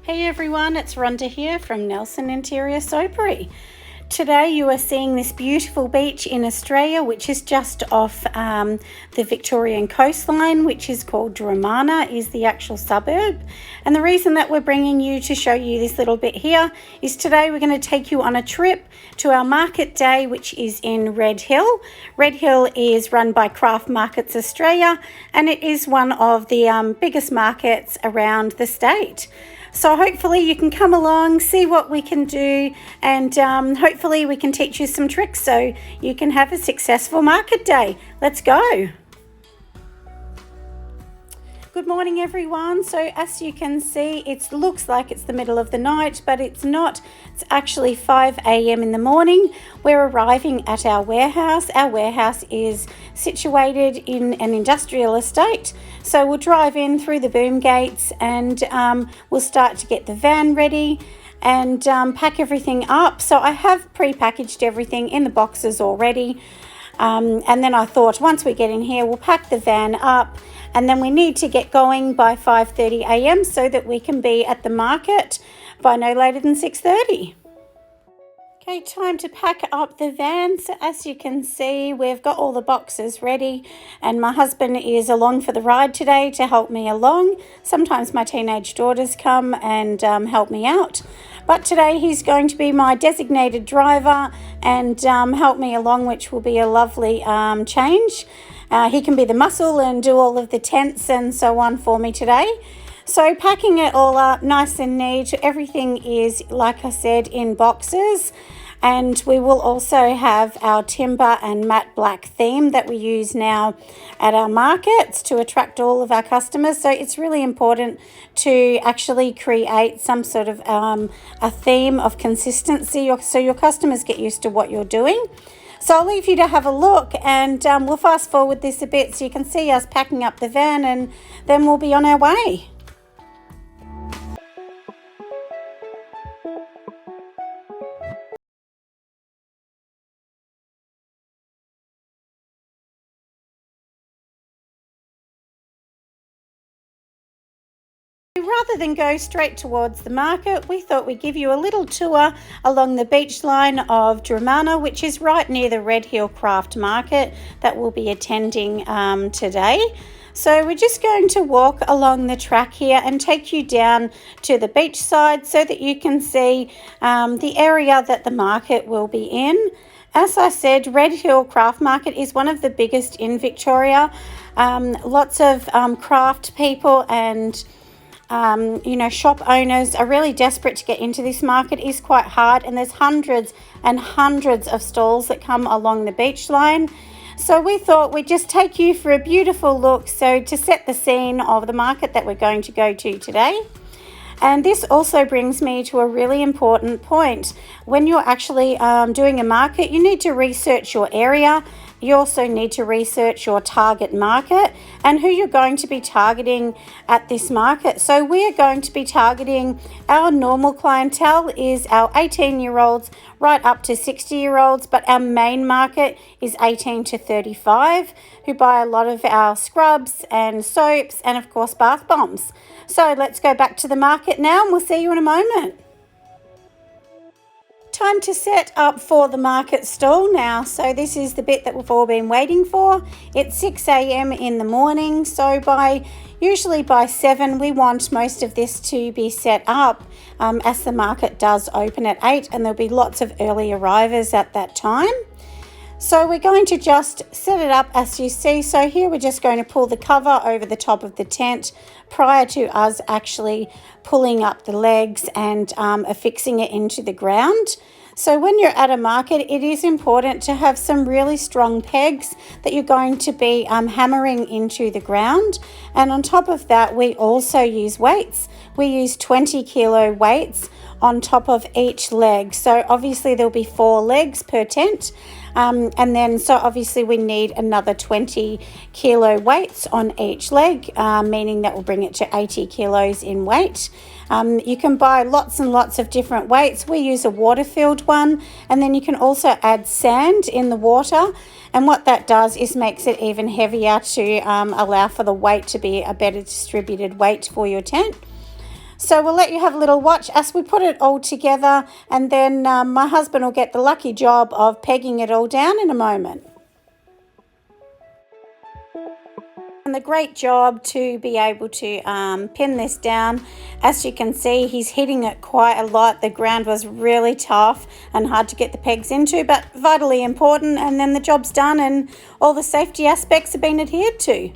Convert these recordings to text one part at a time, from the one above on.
Hey everyone, it's Rhonda here from Nelson Interior Soapery. Today you are seeing this beautiful beach in Australia, which is just off the Victorian coastline, which is called Dromana, is the actual suburb. And the reason that we're bringing you to show you this little bit here is today we're going to take you on a trip to our market day, which is in Red Hill. Red Hill is run by Craft Markets Australia, and it is one of the biggest markets around the state. So hopefully you can come along, see what we can do, and hopefully we can teach you some tricks so you can have a successful market day. Let's go. Good morning everyone. So as you can see, it looks like it's the middle of the night, but it's not. It's actually 5 a.m. in the morning. We're arriving at our warehouse. Our warehouse is situated in an industrial estate. So we'll drive in through the boom gates and we'll start to get the van ready and pack everything up. So I have pre-packaged everything in the boxes already. And then I thought once we get in here, we'll pack the van up, and then we need to get going by 5:30 a.m. so that we can be at the market by no later than 6:30. Okay, time to pack up the van. So as you can see, we've got all the boxes ready, and my husband is along for the ride today to help me along. Sometimes my teenage daughters come and help me out, but today he's going to be my designated driver and help me along, which will be a lovely change. He can be the muscle and do all of the tents and so on for me today. So packing it all up nice and neat. Everything is, like I said, in boxes. And we will also have our timber and matte black theme that we use now at our markets to attract all of our customers. So it's really important to actually create some sort of a theme of consistency so your customers get used to what you're doing. So I'll leave you to have a look, and we'll fast forward this a bit so you can see us packing up the van, and then we'll be on our way. Rather than go straight towards the market, we thought we'd give you a little tour along the beach line of Dromana, which is right near the Red Hill Craft Market that we'll be attending today. So we're just going to walk along the track here and take you down to the beach side so that you can see the area that the market will be in. As I said, Red Hill Craft Market is one of the biggest in Victoria. Lots of craft people and shop owners are really desperate to get into this market. It is quite hard, and there's hundreds and hundreds of stalls that come along the beach line. So we thought we'd just take you for a beautiful look, so to set the scene of the market that we're going to go to today. And this also brings me to a really important point. When you're actually doing a market, you need to research your area. You also need to research your target market and who you're going to be targeting at this market. So we are going to be targeting, our normal clientele is our 18-year-olds right up to 60-year-olds, but our main market is 18 to 35, who buy a lot of our scrubs and soaps and of course bath bombs. So let's go back to the market now, and we'll see you in a moment. Time to set up for the market stall now. So this is the bit that we've all been waiting for. It's 6 a.m. in the morning, so usually by 7 we want most of this to be set up, as the market does open at 8, and there'll be lots of early arrivals at that time. So we're going to just set it up as you see. So here we're just going to pull the cover over the top of the tent prior to us actually pulling up the legs and affixing it into the ground. So when you're at a market, it is important to have some really strong pegs that you're going to be hammering into the ground. And on top of that, we also use weights. We use 20 kilo weights on top of each leg. So obviously there'll be 4 legs per tent. And then so obviously we need another 20 kilo weights on each leg, meaning that will bring it to 80 kilos in weight. You can buy lots and lots of different weights. We use a water-filled one, and then you can also add sand in the water. And what that does is makes it even heavier to allow for the weight to be a better distributed weight for your tent. So we'll let you have a little watch as we put it all together, and then my husband will get the lucky job of pegging it all down in a moment. And the great job to be able to pin this down. As you can see, he's hitting it quite a lot. The ground was really tough and hard to get the pegs into, but vitally important, and then the job's done and all the safety aspects have been adhered to.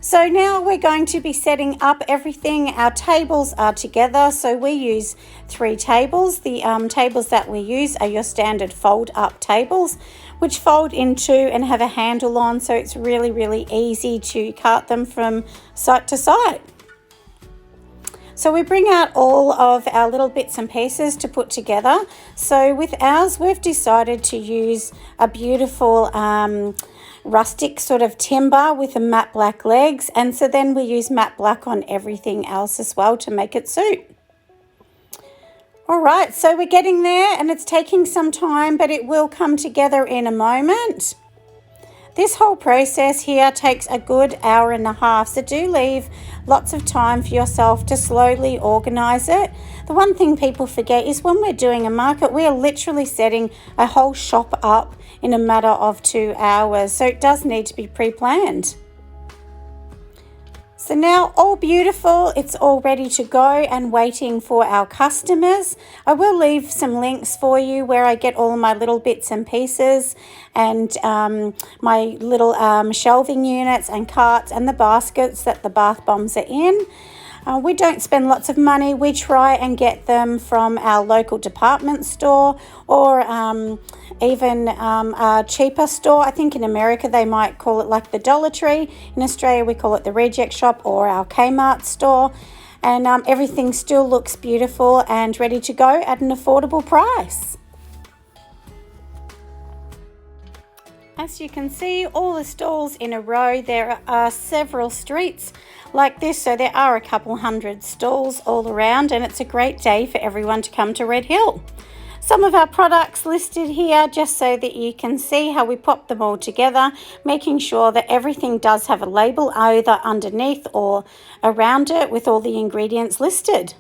So now we're going to be setting up everything. Our tables are together, so we use 3 tables. The tables that we use are your standard fold up tables, which fold in 2 and have a handle on, so it's really, really easy to cart them from site to site. So we bring out all of our little bits and pieces to put together. So with ours, we've decided to use a beautiful rustic sort of timber with a matte black legs, and so then we use matte black on everything else as well to make it suit. All right, so we're getting there and it's taking some time, but it will come together in a moment. This whole process here takes a good hour and a half, so do leave lots of time for yourself to slowly organise it. The one thing people forget is when we're doing a market, we are literally setting a whole shop up in a matter of 2 hours, so it does need to be pre-planned. So now all beautiful, it's all ready to go and waiting for our customers. I will leave some links for you where I get all my little bits and pieces and my little shelving units and carts and the baskets that the bath bombs are in. We don't spend lots of money. We try and get them from our local department store or even a cheaper store. I think in America they might call it like the Dollar Tree. In Australia we call it the Reject Shop or our Kmart store. And everything still looks beautiful and ready to go at an affordable price. As you can see, all the stalls in a row. There are several streets like this, so there are a couple hundred stalls all around, and it's a great day for everyone to come to Red Hill. Some of our products listed here just so that you can see how we pop them all together, making sure that everything does have a label either underneath or around it with all the ingredients listed.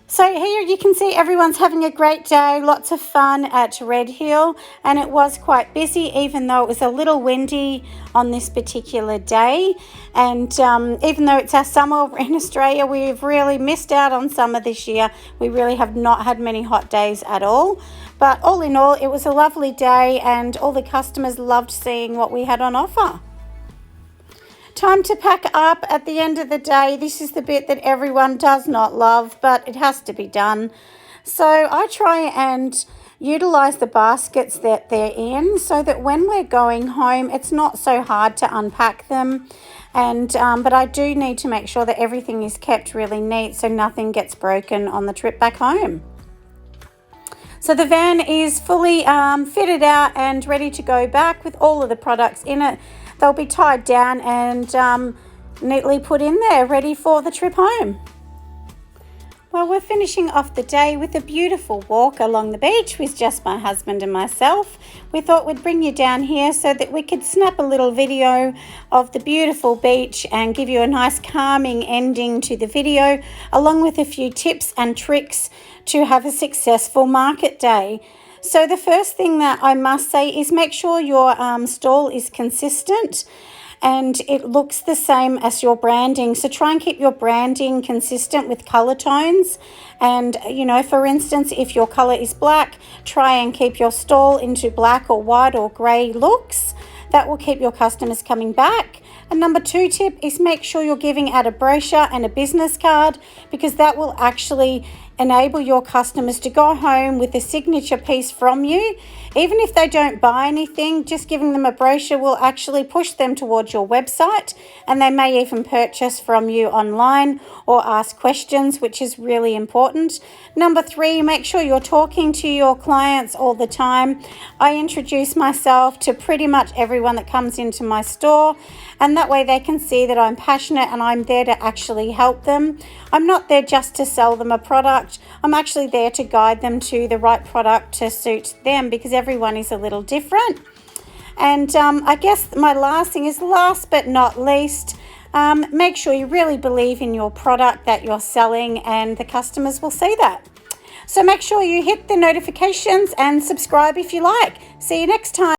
So here you can see everyone's having a great day, lots of fun at Red Hill, and it was quite busy even though it was a little windy on this particular day. And even though it's our summer in Australia, we've really missed out on summer this year. We really have not had many hot days at all. But all in all, it was a lovely day and all the customers loved seeing what we had on offer. Time to pack up at the end of the day. This is the bit that everyone does not love, but it has to be done. So I try and utilize the baskets that they're in so that when we're going home, it's not so hard to unpack them. And but I do need to make sure that everything is kept really neat so nothing gets broken on the trip back home. So the van is fully fitted out and ready to go back with all of the products in it. They'll be tied down and neatly put in there, ready for the trip home. Well, we're finishing off the day with a beautiful walk along the beach with just my husband and myself. We thought we'd bring you down here so that we could snap a little video of the beautiful beach and give you a nice calming ending to the video, along with a few tips and tricks to have a successful market day. So the first thing that I must say is make sure your stall is consistent and it looks the same as your branding. So try and keep your branding consistent with color tones. And, you know, for instance, if your color is black, try and keep your stall into black or white or gray looks. That will keep your customers coming back. And number 2 tip is make sure you're giving out a brochure and a business card, because that will actually enable your customers to go home with a signature piece from you. Even if they don't buy anything, just giving them a brochure will actually push them towards your website, and they may even purchase from you online or ask questions, which is really important. Number 3, make sure you're talking to your clients all the time. I introduce myself to pretty much everyone that comes into my store, and that way they can see that I'm passionate and I'm there to actually help them. I'm not there just to sell them a product. I'm actually there to guide them to the right product to suit them, because everyone is a little different. And I guess my last thing is, last but not least, Make sure you really believe in your product that you're selling, and the customers will see that. So make sure you hit the notifications and subscribe if you like. See you next time.